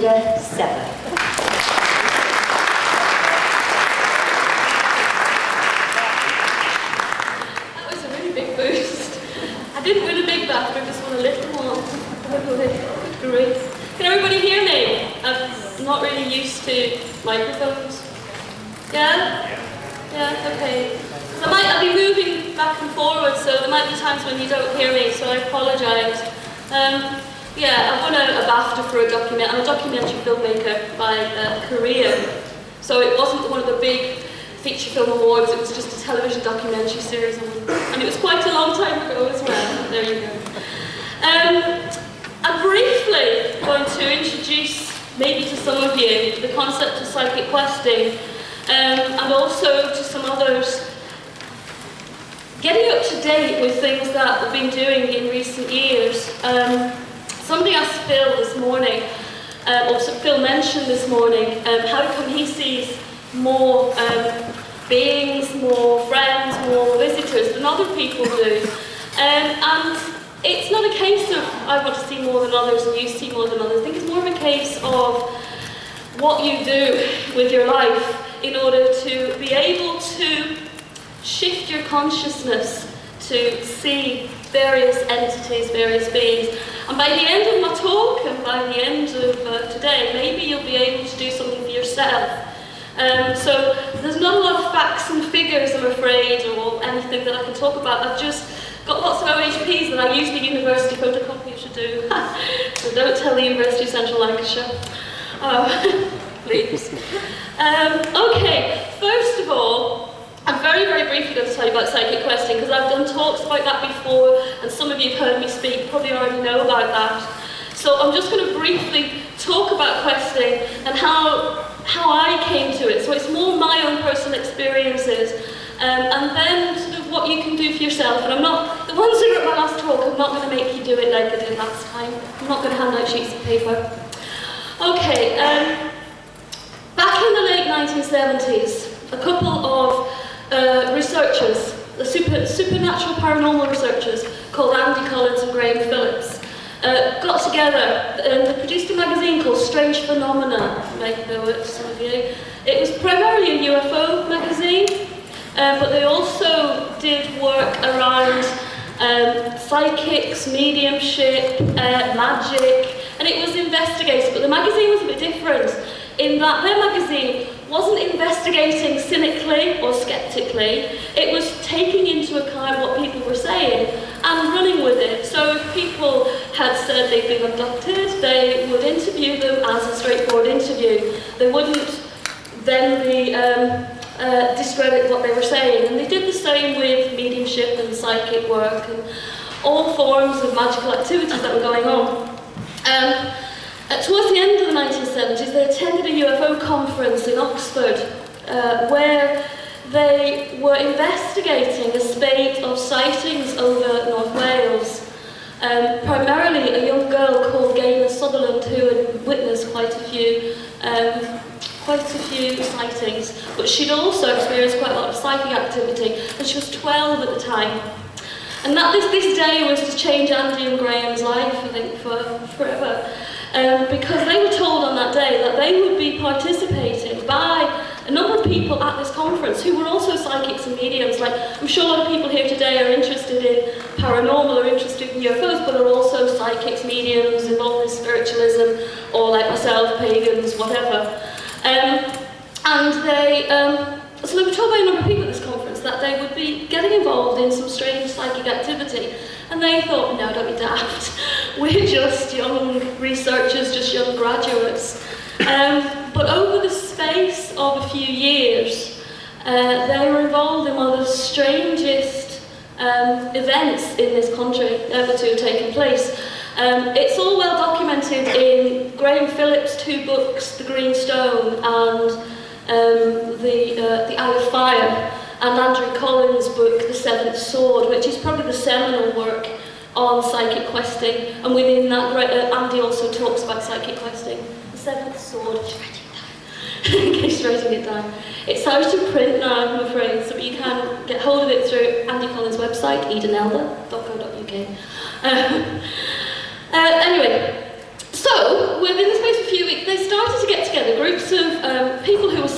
Linda Sever. That was a really big boost. I didn't win a big BAFTA, I just won a little one. Great. Can everybody hear me? I'm not really used to microphones. Yeah? Yeah, okay. I'll be moving back and forward, so there might be times when you don't hear me, so I apologise. Yeah, I won a BAFTA for a document. I'm a documentary filmmaker by Korea, so it wasn't one of the big feature film awards, it was just a television documentary series, and it was quite a long time ago as well. There you go. I'm briefly going to introduce, maybe to some of you, the concept of psychic questing, and also to some others, getting up to date with things that we've been doing in recent years. Somebody asked Phil this morning, or Phil mentioned this morning, how come he sees more beings, more friends, more visitors than other people do. And it's not a case of I want to see more than others and you see more than others. I think it's more of a case of what you do with your life in order to be able to shift your consciousness to see various entities, various beings. And by the end of my talk, and by the end of today, maybe you'll be able to do something for yourself. So there's not a lot of facts and figures, I'm afraid, or anything that I can talk about. I've just got lots of OHPs that I use the university photocopiers to do. So don't tell the University of Central Lancashire. Please. Okay, first of all, I'm very, very briefly going to tell you about psychic questing, because I've done talks about that before, and some of you have heard me speak, probably already know about that. So I'm just going to briefly talk about questing and how I came to it. So it's more my own personal experiences, and then sort of what you can do for yourself. And I'm not, the ones who were at my last talk, I'm not going to make you do it like I did last time. I'm not going to hand out sheets of paper. Okay, back in the late 1970s, a couple of researchers, the supernatural paranormal researchers called Andy Collins and Graham Phillips, got together and they produced a magazine called Strange Phenomena. You might know it, some of you. It was primarily a UFO magazine, but they also did work around psychics, mediumship, magic, and it was investigative. But the magazine was a bit different in that their magazine wasn't investigating cynically or skeptically, it was taking into account what people were saying and running with it. So if people had said they'd been abducted, they would interview them as a straightforward interview. They wouldn't then discredit what they were saying. And they did the same with mediumship and psychic work and all forms of magical activities that were going on. Towards the end of the 1970s, they attended a UFO conference in Oxford, where they were investigating a spate of sightings over North Wales. Primarily a young girl called Gaynor Sutherland, who had witnessed quite a few sightings, but she'd also experienced quite a lot of psychic activity, and she was 12 at the time. And that this day was to change Andy and Graham's life, I think, forever. Because they were told on that day that they would be participating by a number of people at this conference who were also psychics and mediums. Like, I'm sure a lot of people here today are interested in paranormal or interested in UFOs, but are also psychics, mediums, involved in spiritualism, or like myself, pagans, whatever. So they were told by a number of people at this conference that they would be getting involved in some strange psychic activity. And they thought, no, don't be daft. We're just young researchers, just young graduates. But over the space of a few years, they were involved in one of the strangest events in this country ever to have taken place. It's all well documented in Graham Phillips' two books, The Green Stone and The Eye of Fire, and Andrew Collins' book, The Seventh Sword, which is probably the seminal work on psychic questing. And within that, Andy also talks about psychic questing. The Seventh Sword, just writing it down, in case you're writing it down. It's out of print now, I'm afraid, so you can get hold of it through Andy Collins' website, edenelder.co.uk. Anyway, so within the space of a few weeks, they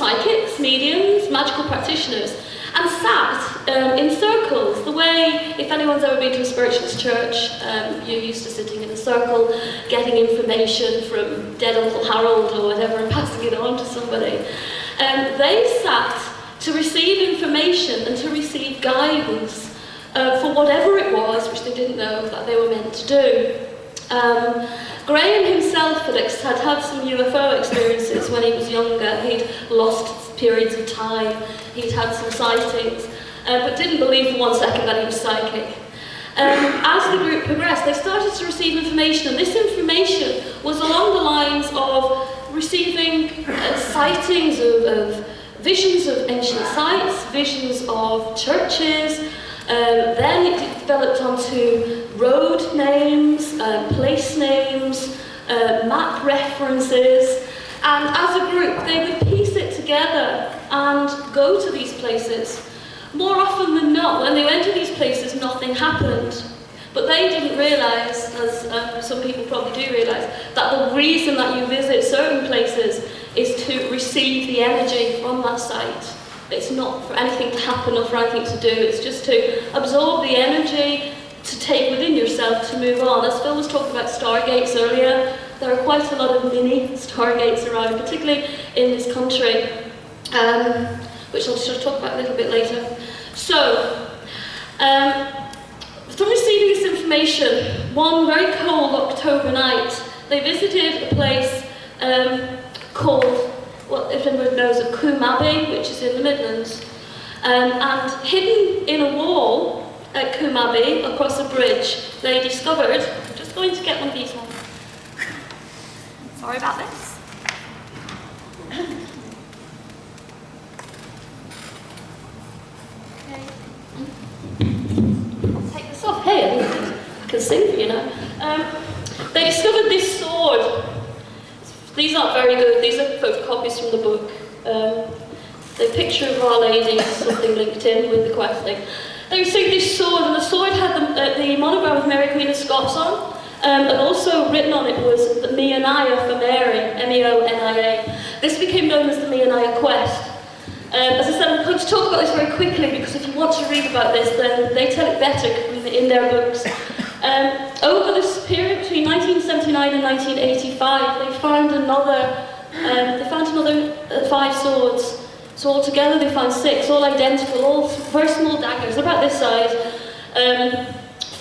psychics, mediums, magical practitioners, and sat in circles. The way, if anyone's ever been to a spiritualist church, you're used to sitting in a circle, getting information from dead Uncle Harold or whatever and passing it on to somebody. They sat to receive information and to receive guidance for whatever it was which they didn't know that they were meant to do. Graham himself, Felix, had had some UFO experiences when he was younger. He'd lost periods of time, he'd had some sightings, but didn't believe for 1 second that he was psychic. As the group progressed, they started to receive information, and this information was along the lines of receiving sightings of visions of ancient sites, visions of churches. Then it developed onto road names, place names, map references, and as a group they would piece it together and go to these places. More often than not, when they went to these places, nothing happened. But they didn't realise, as some people probably do realise, that the reason that you visit certain places is to receive the energy from that site. It's not for anything to happen or for anything to do, it's just to absorb the energy, to take within yourself, to move on. As Phil was talking about stargates earlier, there are quite a lot of mini stargates around, particularly in this country, which I'll sort of talk about a little bit later. So, from receiving this information, one very cold October night, they visited a place called, well, if anyone knows of Coombe Abbey, which is in the Midlands. And hidden in a wall at Coombe Abbey, across a bridge, they discovered, I'm just going to get one of these ones. Sorry about this. Okay. I'll take this off. Hey, I can sing for you now. They discovered this sword. These aren't very good, these are photocopies from the book. The picture of Our Lady, something linked in with the questing. They received this sword, and the sword had the monogram of Mary Queen of Scots on, and also written on it was the Meonia for Mary, M-E-O-N-I-A. This became known as the Meonia Quest. As I said, I'm going to talk about this very quickly, because if you want to read about this, then they tell it better in their books. Over this period between 1979 and 1985, they found another 5 swords. So altogether they found 6, all identical, all very small daggers, about this size,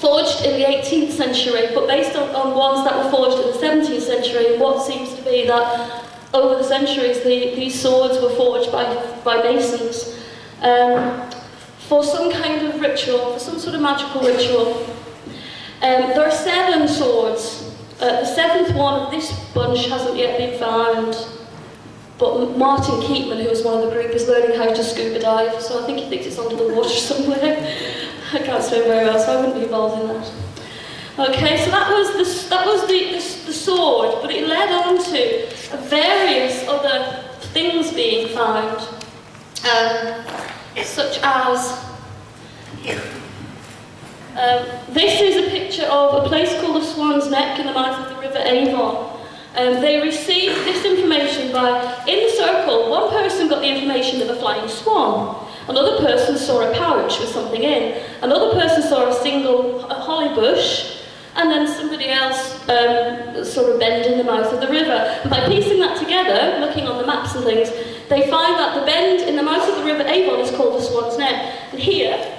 forged in the 18th century, but based on ones that were forged in the 17th century. And what seems to be that over the centuries, these swords were forged by masons for some kind of ritual, for some sort of magical ritual. There are 7 swords. The 7th one of this bunch hasn't yet been found, but Martin Keatman, who was one of the group, is learning how to scuba dive, so I think he thinks it's under the water somewhere. I can't swim very well, so I wouldn't be involved in that. Okay, so that was the sword, but it led on to various other things being found, such as this is a picture of a place called the Swan's Neck in the mouth of the River Avon. They received this information by, in the circle, one person got the information of a flying swan, another person saw a pouch with something in, another person saw a single holly bush, and then somebody else saw a bend in the mouth of the river. And by piecing that together, looking on the maps and things, they find that the bend in the mouth of the River Avon is called the Swan's Neck. And here,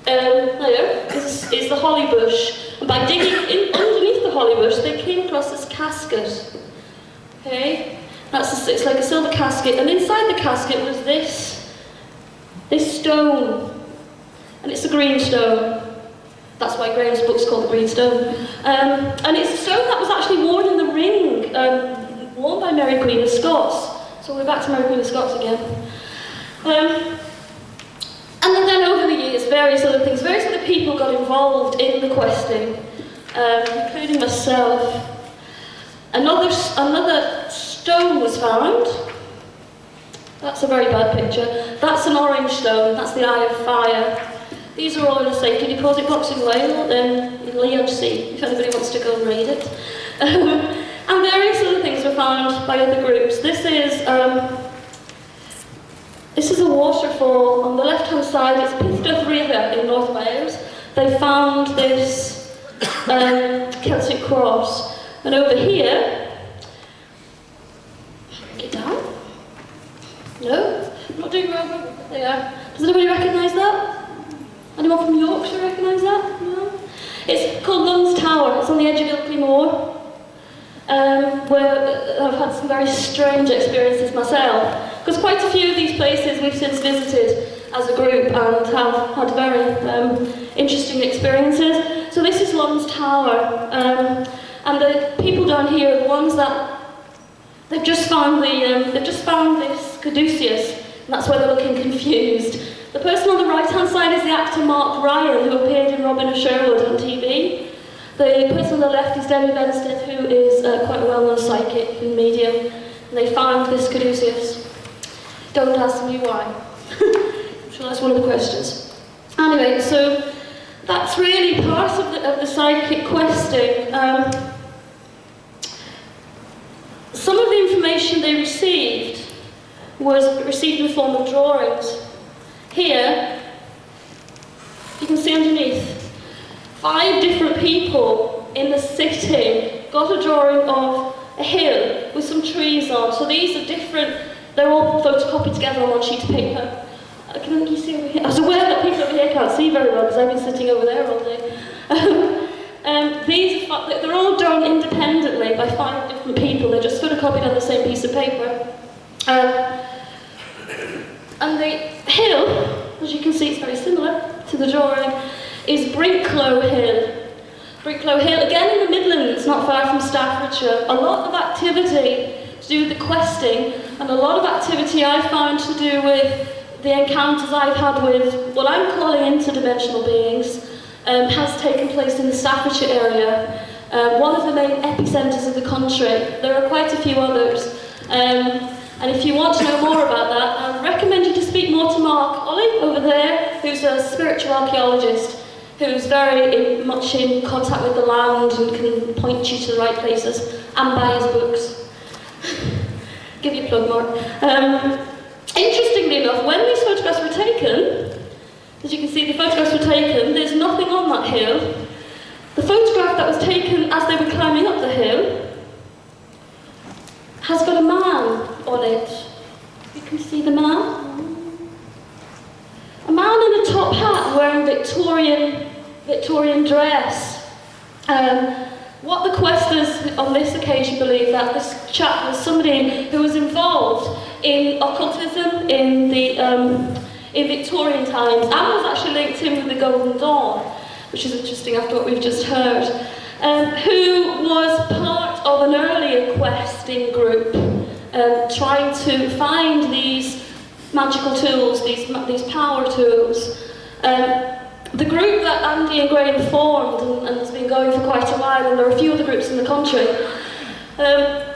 is the holly bush. And by digging underneath the holly bush, they came across this casket. Okay, it's like a silver casket, and inside the casket was this stone, and it's a green stone. That's why Graham's book's called The Green Stone. And it's a stone that was actually worn in the ring, worn by Mary Queen of Scots. So we're back to Mary Queen of Scots again. And then over the years, various other people got involved in the questing, including myself. Another stone was found. That's a very bad picture. That's an orange stone, that's the Eye of Fire. These are all in a safety deposit box in Wales, in Leigh-on-Sea, if anybody wants to go and read it. And various other things were found by other groups. This is waterfall. On the left-hand side, it's Pithdreth Rhea in North Wales. They found this Celtic cross. And over here, get down. No, I'm not doing well. There. Does anybody recognise that? Anyone from Yorkshire recognise that? No? It's called Lunds Tower. It's on the edge of Ilkley Moor, where I've had some very strange experiences myself. Because quite a few of these places we've since visited as a group and have had very interesting experiences. So this is Lunds Tower, and the people down here are the ones that they've just found this caduceus, and that's why they're looking confused. The person on the right-hand side is the actor Mark Ryan, who appeared in Robin of Sherwood on TV. The person on the left is Debbie Benstead, who is quite a well-known psychic and medium, and they found this caduceus. Don't ask me why. I'm sure that's one of the questions. Anyway, so that's really part of the psychic questing. Some of the information they received was received in the form of drawings. Here, you can see underneath, 5 different people in the city got a drawing of a hill with some trees on. So these are different, they're all photocopied together on one sheet of paper. Can you see over here? I was aware that people over here can't see very well because I've been sitting over there all day. They're all drawn independently by 5 different people. They're just photocopied on the same piece of paper. And the hill, as you can see, it's very similar to the drawing, is Brinklow Hill. Brinklow Hill, again in the Midlands, not far from Staffordshire. A lot of activity to do with the questing, and a lot of activity I found to do with the encounters I've had with what I'm calling interdimensional beings, has taken place in the Staffordshire area. One of the main epicentres of the country. There are quite a few others. And if you want to know more about that, I recommend you to speak more to Mark Ollie over there, who's a spiritual archaeologist, who's very much in contact with the land and can point you to the right places, and buy his books. Give you a plug, Mark. Interestingly enough, when these photographs were taken, as you can see, the photographs were taken, there's nothing on that hill. The photograph that was taken as they were climbing up the hill has got a man on it. You can see the man. A man in a top hat wearing Victorian dress. What the questers on this occasion believe that this chap was somebody who was involved in occultism in Victorian times, and was actually linked in with the Golden Dawn, which is interesting after what we've just heard, who was part of an earlier questing group, trying to find these magical tools, these power tools. The group that Andy and Graham formed, and has been going for quite a while, and there are a few other groups in the country,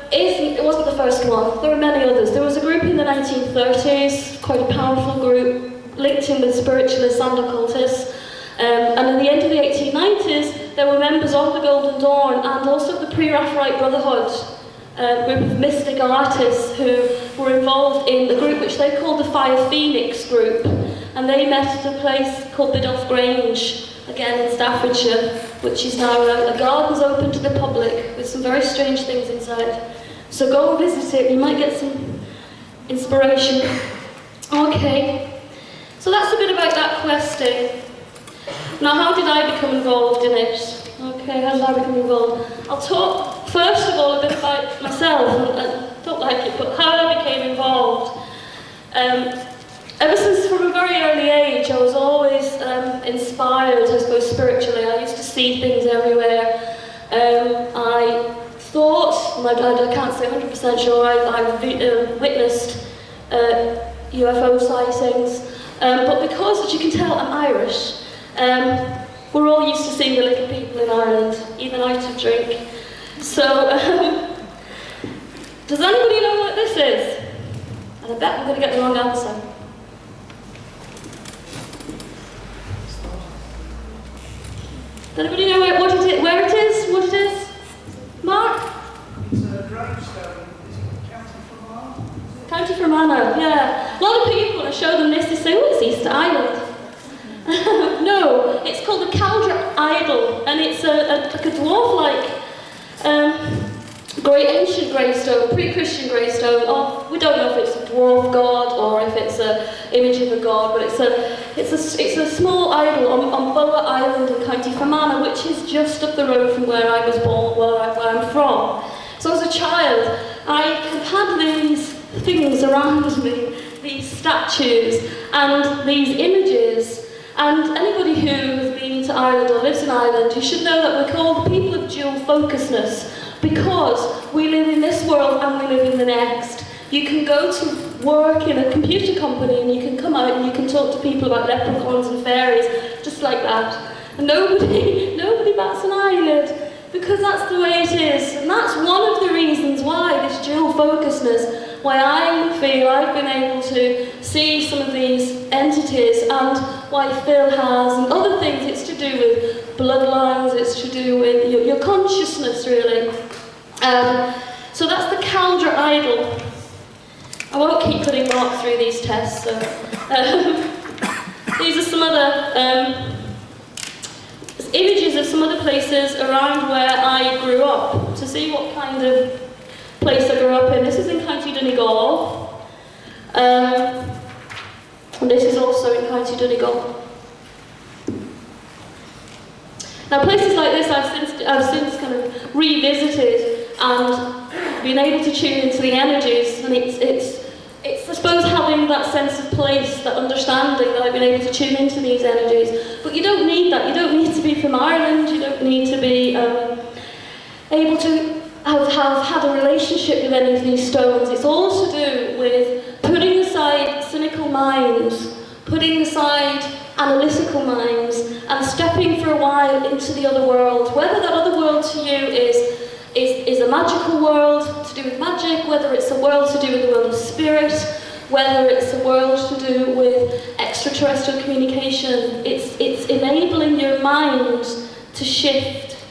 it wasn't the first one. There were many others. There was a group in the 1930s, quite a powerful group, linked in with spiritualists and occultists. And in the end of the 1890s, there were members of the Golden Dawn and also the Pre-Raphaelite Brotherhood, a group of mystic artists who were involved in the group which they called the Fire Phoenix group. And they met at a place called Biddulph Grange, again in Staffordshire, which is now a gardens open to the public with some very strange things inside. So go and visit it, you might get some inspiration. Okay, so that's a bit about that questing. Now, how did I become involved in it? Okay, how did I become involved? I'll talk first of all a bit about myself, and I don't like it, but how I became involved. Ever since from a very early age, I was always inspired, I suppose, spiritually. I used to see things everywhere. I thought, I can't say 100% sure, I've witnessed UFO sightings, but because, as you can tell, I'm Irish, we're all used to seeing the little people in Ireland, even out of drink. So, does anybody know what this is? And I bet I'm going to get the wrong answer. Does anybody know where it is? What it is? Mark? It's a gravestone. Is it County Fermanagh? County Fermanagh, yeah. A lot of people when I show them this, they say, oh, it's Easter Island. No, it's called the Caldra Idol, and it's like a dwarf-like great ancient gravestone, pre-Christian gravestone. Oh, we don't know if it's a dwarf god or if it's an image of a god, but it's a small idol on Boa Island in County Fermanagh, which is just up the road from where I was born, where I'm from. So as a child, I have had these things around me, these statues and these images. And anybody who has been to Ireland or lives in Ireland, you should know that we're called the people of dual focusedness because we live in this world and we live in the next. You can go to work in a computer company and you can come out and you can talk to people about leprechauns and fairies, just like that. And nobody bats an eyelid because that's the way it is. And that's one of the reasons why this dual focusedness, why I feel I've been able to see some of these entities and why Phil has, and other things. It's to do with bloodlines, it's to do with your consciousness, really. So that's the Caldra Idol. I won't keep putting marks through these tests, so these are some other images of some other places around where I grew up, to see what kind of place I grew up in. This is in County Donegal, and this is also in County Donegal. Now places like this I've since kind of revisited and been able to tune into the energies, and it's I suppose having that sense of place, that understanding that I've been able to tune into these energies. But you don't need that. You don't need to be from Ireland. You don't need to be able to have had a relationship with any of these stones. It's all to do with putting aside cynical minds, putting aside analytical minds, and stepping for a while into the other world. Whether that other world to you is a magical world to do with magic, whether it's a world to do with the world of spirit, whether it's a world to do with extraterrestrial communication, it's enabling your mind to shift,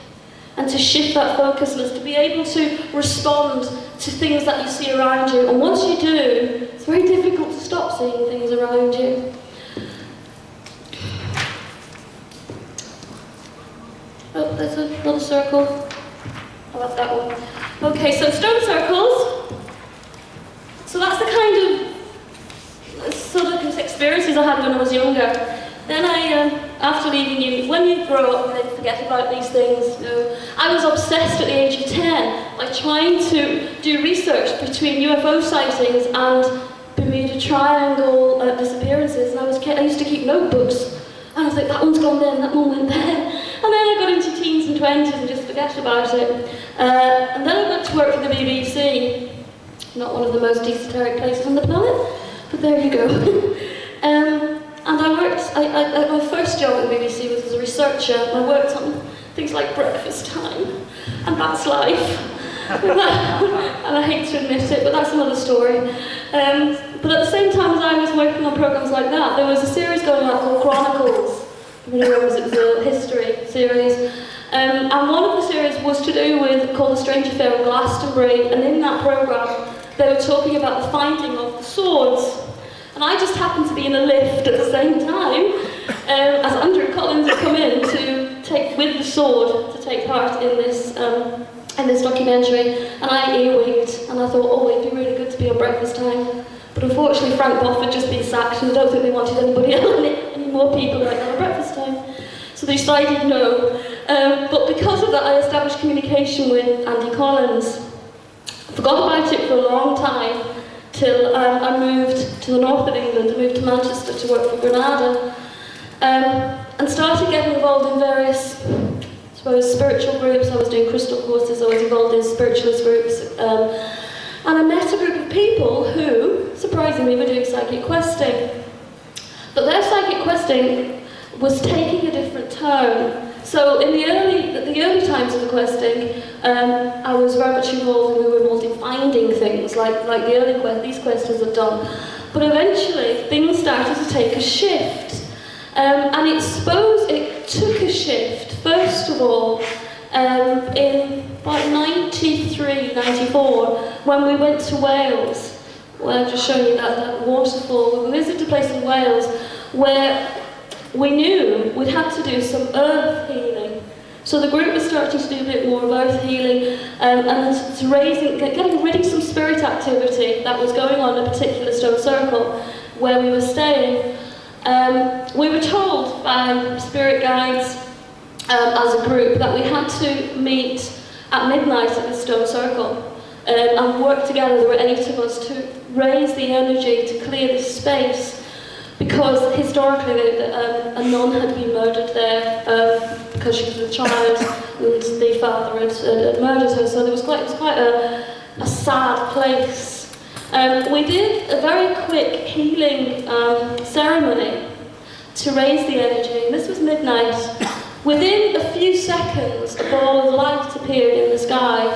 and to shift that focusedness, to be able to respond to things that you see around you. And once you do, it's very difficult to stop seeing things around you. Oh, there's another circle. I love that one. Okay, so stone circles. So that's the kind of sort of experiences I had when I was younger. Then after leaving uni, when you grow up and forget about these things, I was obsessed at the age of 10 by trying to do research between UFO sightings and Bermuda Triangle disappearances. And I used to keep notebooks. And I was like, that one's gone there and that one went there. And then I got into teens and 20s and just forget about it. And then I got to work for the BBC. Not one of the most esoteric places on the planet, but there you go. And I worked, my first job at the BBC was as a researcher. I worked on things like Breakfast Time, and that's life. And I hate to admit it, but that's another story. But at the same time as I was working on programs like that, there was a series going on called Chronicles. It was a history series. And one of the series was to do with, called The Strange Affair of Glastonbury, and in that program, they were talking about the finding of the swords. And I just happened to be in a lift at the same time as Andrew Collins had come in to take with the sword to take part in this documentary. And I earwigged, and I thought, oh, it'd be really good to be on Breakfast Time. But unfortunately, Frank Boff had just been sacked, and I don't think they wanted any more people like that on Breakfast Time. So they decided no. But because of that, I established communication with Andy Collins. I forgot about it for a long time, till I moved to the north of England. I moved to Manchester to work for Granada, and started getting involved in various, I suppose, spiritual groups. I was doing crystal courses, I was involved in spiritualist groups, and I met a group of people who, surprisingly, were doing psychic questing. But their psychic questing was taking a different turn. So in the early times of the questing, I was very much involved, and we were involved in finding things, like these questers have done. But eventually, things started to take a shift. And it took a shift, first of all, in about 93, 94, when we went to Wales. Well, I've just shown you that waterfall. We visited a place in Wales where we knew we'd had to do some earth healing. So the group was starting to do a bit more of earth healing and getting rid of some spirit activity that was going on in a particular stone circle where we were staying. We were told by spirit guides as a group that we had to meet at midnight at this stone circle and work together. There were 8 of us to raise the energy to clear this space, because historically a nun had been murdered there because she was a child and the father had murdered her, so it was quite a sad place. We did a very quick healing ceremony to raise the energy, and this was midnight. Within a few seconds, a ball of light appeared in the sky.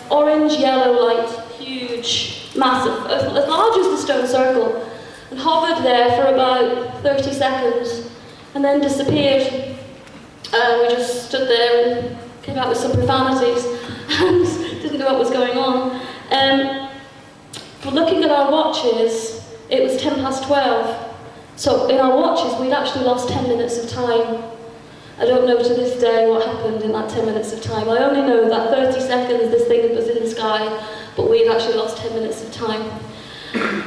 Orange, yellow light, huge, massive, as large as the stone circle, and hovered there for about 30 seconds, and then disappeared. We just stood there and came out with some profanities, and didn't know what was going on. But looking at our watches, it was 12:10. So in our watches, we'd actually lost 10 minutes of time. I don't know to this day what happened in that 10 minutes of time. I only know that 30 seconds this thing was in the sky, but we'd actually lost 10 minutes of time.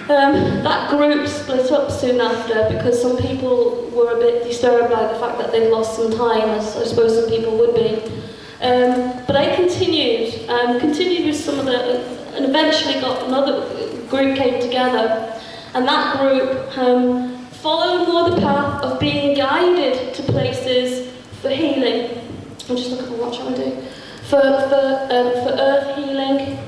That group split up soon after because some people were a bit disturbed by the fact that they'd lost some time, as I suppose some people would be. But I continued with some of the, and eventually got another group came together, and that group followed more the path of being guided to places for healing. I'll just look at my watch, how I do. For earth healing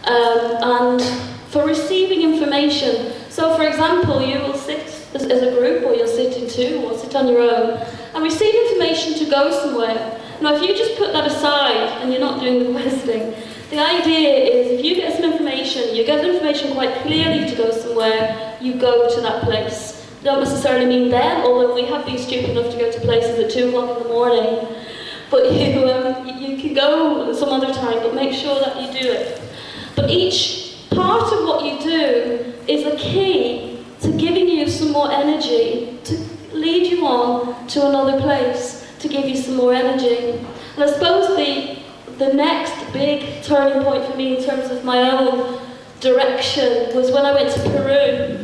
and for receiving information. So, for example, you will sit as a group, or you'll sit in 2, or sit on your own, and receive information to go somewhere. Now, if you just put that aside and you're not doing the questing, the idea is if you get some information, you get the information quite clearly to go somewhere, you go to that place. Don't necessarily mean them, although we have been stupid enough to go to places at 2 o'clock in the morning. But you can go some other time, but make sure that you do it. But each part of what you do is a key to giving you some more energy, to lead you on to another place, to give you some more energy. And I suppose the next big turning point for me in terms of my own direction was when I went to Peru.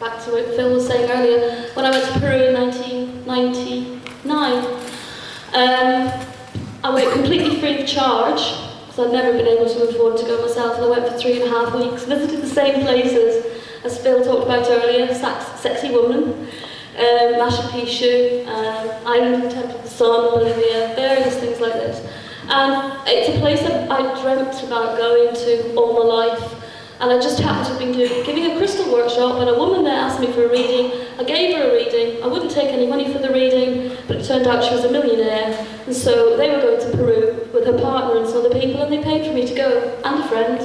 Back to what Phil was saying earlier, when I went to Peru in 1999, I went completely free of charge, because I'd never been able to afford to go myself, and I went for 3.5 weeks, visited the same places as Phil talked about earlier, Sexy Woman, Machu Picchu, Island of the Temple of the Sun, Bolivia, various things like this. And it's a place that I dreamt about going to all my life. And I just happened to have been giving a crystal workshop, and a woman there asked me for a reading. I gave her a reading. I wouldn't take any money for the reading, but it turned out she was a millionaire. And so they were going to Peru with her partner and some other people, and they paid for me to go, and a friend.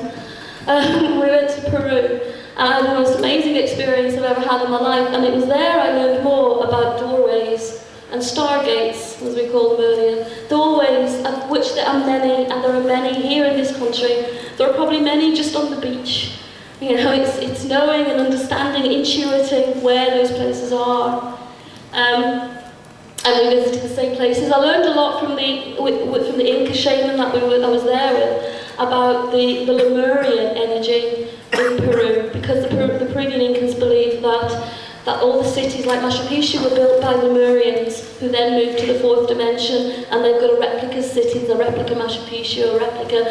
We went to Peru, and I had the most amazing experience I've ever had in my life. And it was there I learned more about doorways and stargates, as we called them earlier. Doorways, of which there are many, and there are many here in this country. There are probably many just on the beach. You know, it's knowing and understanding, intuiting where those places are. And we visited the same places. I learned a lot from the Inca shaman that I was there with about the Lemurian energy in Peru, because the Peruvian Incans believe that all the cities like Machu Picchu were built by Lemurians, who then moved to the 4th dimension, and they've got a replica city, a replica Machu Picchu, a replica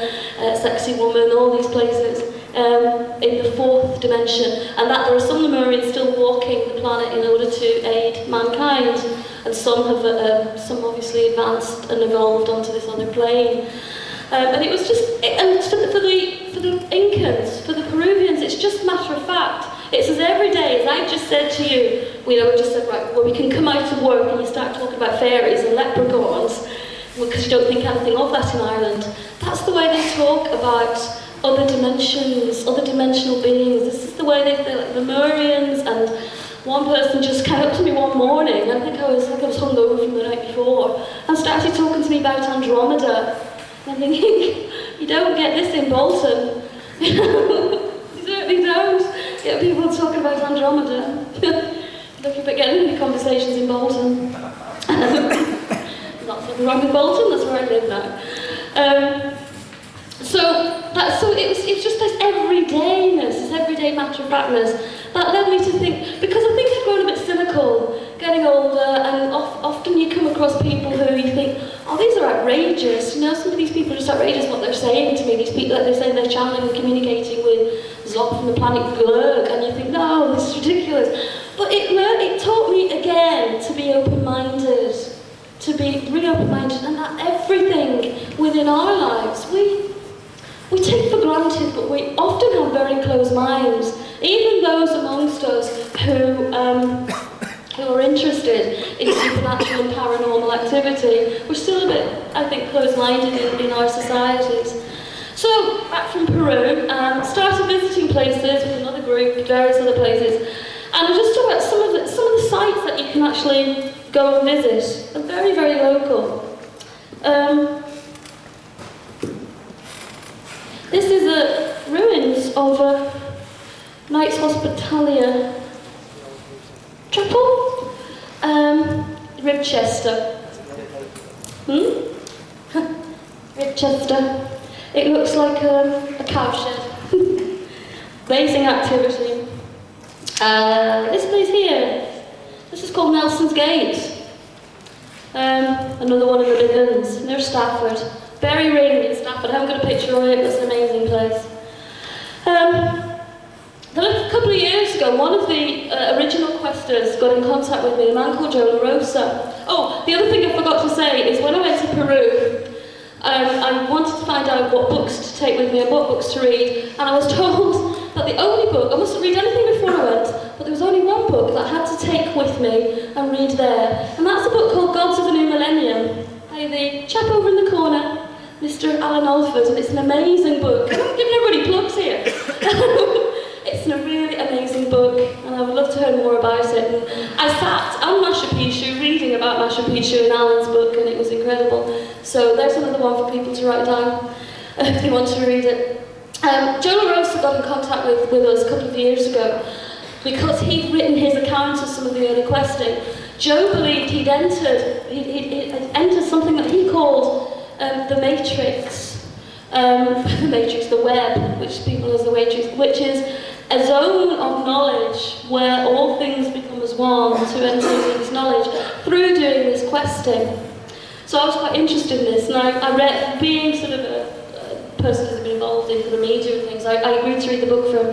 Sexy Woman, all these places in the 4th dimension, and that there are some Lemurians still walking the planet in order to aid mankind, and some have some obviously advanced and evolved onto this other plane. And it was just, and for the Incans, for the Peruvians, it's just a matter of fact. It's as every day, as I just said to you, we just said, right, well, we can come out of work and you start talking about fairies and leprechauns, because you don't think anything of that in Ireland. That's the way they talk about other dimensions, other dimensional beings. This is the way they feel, like Lemurians. And one person just came up to me one morning, I think I was hungover from the night before, and started talking to me about Andromeda. And I'm thinking, you don't get this in Bolton. You certainly get people talking about Andromeda. Looking at getting into conversations in Bolton. Nothing wrong with Bolton, that's where I live now. So it was just this everydayness, this everyday matter-of-factness that led me to think, because I think I'd grown a bit cynical, getting older, and often you come across people who you think, oh, these are outrageous. You know, some of these people are just outrageous what they're saying to me. These people that they're saying they're channeling and communicating with Zod from the planet Glurg, and you think, no, this is ridiculous. But it taught me again to be open-minded, to be really open-minded, and that everything within our lives, we take for granted, but we often have very closed minds. Even those amongst us who are interested in supernatural and paranormal activity, we're still a bit, I think, closed-minded in our societies. So, back from Peru, started visiting places with another group, various other places, and I just talk about some of the sites that you can actually go and visit. They're very, very local. This is the ruins of Knights Hospitalia Chapel, Ribchester. Ribchester. It looks like a cowshed. Amazing activity. This place here, this is called Nelson's Gate. Another one in the Midlands, near Stafford. Berry Ring in Stafford. I haven't got a picture of it, but it's an amazing place. Then a couple of years ago, one of the original questers got in contact with me, a man called Joe LaRosa. Oh, the other thing I forgot to say is when I went to Peru, I wanted to find out what books to take with me and what books to read, and I was told that the only book, I mustn't read anything before I went, but there was only one book that I had to take with me and read there, and that's a book called Gods of the New Millennium by the chap over in the corner, Mr. Alan Alford, and it's an amazing book. I'm giving everybody plugs here. It's a really amazing book, and I would love to hear more about it. And I sat on Machu Picchu reading about Machu Picchu in Alan's book, and it was incredible. So there's another one for people to write down if they want to read it. Joe LaRosa got in contact with us a couple of years ago because he'd written his account of some of the early questing. Joe believed he'd entered something that he called the Matrix, the web, which people as the Matrix, which is a zone of knowledge where all things become as one to enter this knowledge through doing this questing. So I was quite interested in this, and I read, being sort of a person who's been involved in the media and things, I agreed to read the book from,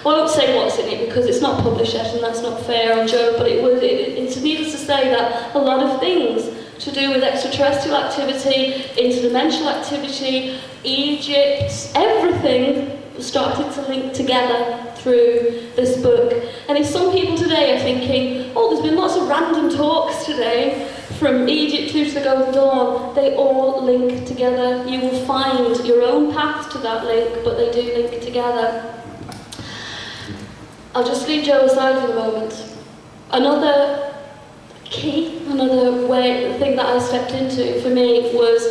well, I won't say what's in it because it's not published yet and that's not fair on Joe, but it's needless to say that a lot of things to do with extraterrestrial activity, interdimensional activity, Egypt, everything started to link together through this book. And if some people today are thinking, oh, there's been lots of random talks today, from Egypt through to the Golden Dawn, they all link together. You will find your own path to that link, but they do link together. I'll just leave Joe aside for the moment. Another thing that I stepped into for me was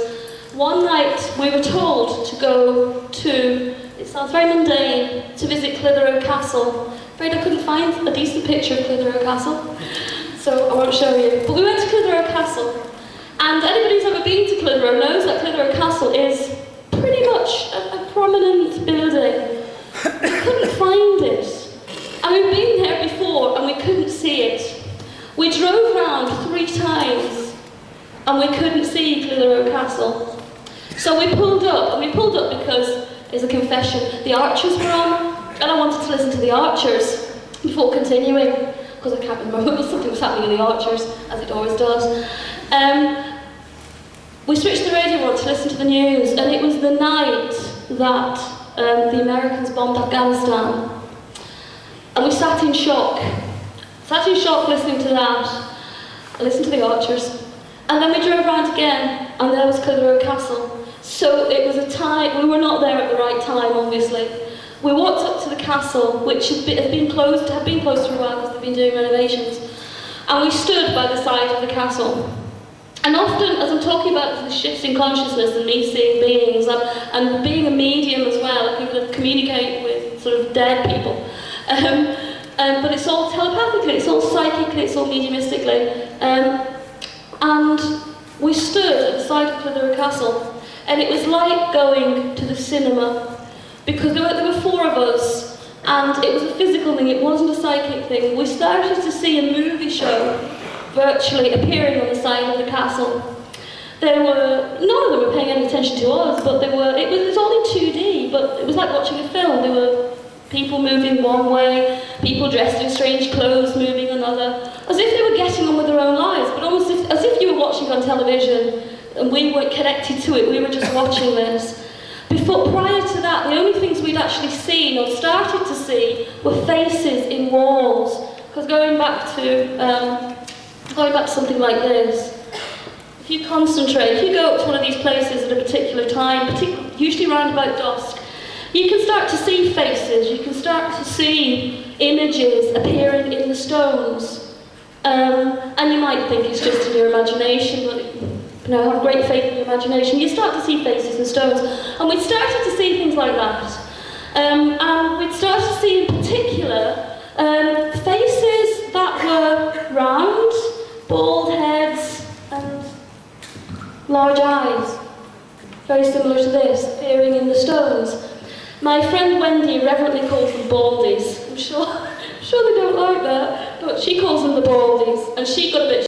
one night we were told to go to, it sounds very mundane, to visit Clitheroe Castle. Afraid I couldn't find a decent picture of Clitheroe Castle, so I won't show you. But we went to Clitheroe Castle, and anybody who's ever been to Clitheroe knows that Clitheroe Castle is pretty much a prominent building. We couldn't find it. And we've been there before and we couldn't see it. We drove round 3 times and we couldn't see Clitheroe Castle. So we pulled up, and we pulled up because, it's a confession, the Archers were on, and I wanted to listen to the Archers before continuing, because I can't remember, something was happening in the Archers, as it always does. We switched the radio on to listen to the news, and it was the night that the Americans bombed Afghanistan. And we sat in shock listening to that. I listened to the Archers. And then we drove around again, and there was Clitheroe Castle. So it was a time, we were not there at the right time, obviously. We walked up to the castle, which had been closed for a while because they've been doing renovations. And we stood by the side of the castle. And often, as I'm talking about the shifts in consciousness and me seeing beings, and being a medium as well, people that communicate with sort of dead people, But it's all telepathically, it's all psychically, it's all mediumistically. And we stood at the side of Clitheroe Castle, and it was like going to the cinema, because there were 4 of us, and it was a physical thing, it wasn't a psychic thing. We started to see a movie show virtually appearing on the side of the castle. None of them were paying any attention to us, but it was all in 2D, but it was like watching a film. There were people moving one way, people dressed in strange clothes moving another, as if they were getting on with their own lives, but almost as if you were watching on television and we weren't connected to it, we were just watching this. Prior to that, the only things we'd actually seen or started to see were faces in walls. Because going back to something like this, if you concentrate, if you go up to one of these places at a particular time, usually around about dusk, you can start to see faces, you can start to see images appearing in the stones. And you might think it's just in your imagination, but have great faith in your imagination. You start to see faces in stones. And we'd started to see things like that. And we'd started to see in particular faces that were round, bald heads, and large eyes. Very similar to this, appearing in the stones. My friend Wendy reverently calls them baldies. I'm sure they don't like that, but she calls them the baldies, and she got a bit